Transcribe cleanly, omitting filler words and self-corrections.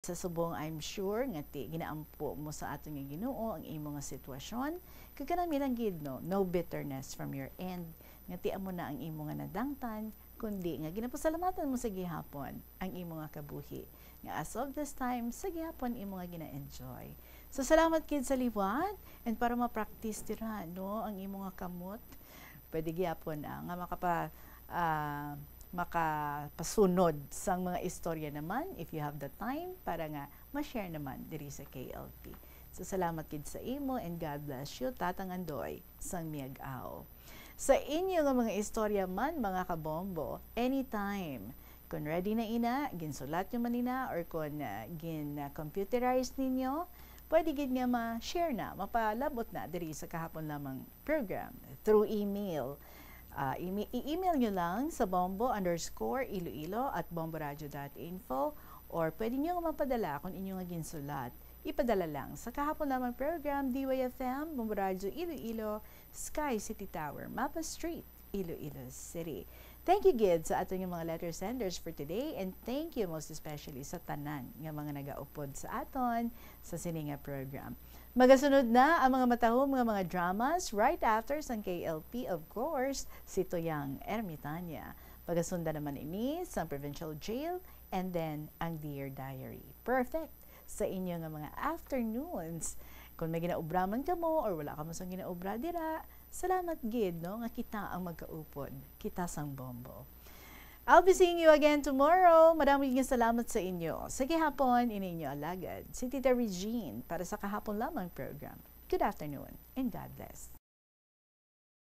Sa subong, I'm sure nga ti ginaampo mo sa ato nga Ginoo ang imo nga sitwasyon. Kaganami lang gid no bitterness from your end. Nga ti amo na ang imo nga nadangtan, kundi nga ginapasalamatan mo sa gihapon ang imo nga kabuhi. Nga as of this time, sa gihapon imo nga gina-enjoy. So salamat gid sa liwat and para ma-practice tira no ang imo nga kamot. Pwede gihapon nga makapasunod sa mga istorya naman if you have the time para nga ma-share naman diri sa KLP. So salamat gid sa imo and God bless you. Tatang Andoy sang miag-aw. Sa inyo nga mga istorya man mga kabombo, anytime kung ready na ina, ginsulat nyo man ina or kung gin-computerize ninyo, pwede gid nga ma-share na, mapalabot na diri sa kahapon lamang program through email. I-email nyo lang sa bombo_iloilo@bomboradio.info or pwede nyo mapadala kung inyong ginsulat. Ipadala lang sa kahapon lamang program, DYFM, Bombo Radio Iloilo, Sky City Tower, Mapa Street, Iloilo City. Thank you, Gid, sa ato mga letter senders for today and thank you most especially sa tanan nga mga nagaupod sa aton sa sininga program. Magasunod na ang mga matahom mga dramas right after sa KLP, of course, si Toyang Ermitanya. Pagasunda naman ini sa Provincial Jail and then ang Dear Diary. Perfect sa inyo nga mga afternoons. Kung may ginaubraman ka mo or wala ka mo sa ginaubra dira, salamat gid no nga kita ang magkaupod, kita sang bombo. I'll be seeing you again tomorrow. Maraming salamat sa inyo. Sa gihapon, ininyo alagad si Tita Regine para sa kahapon lamang program. Good afternoon and God bless.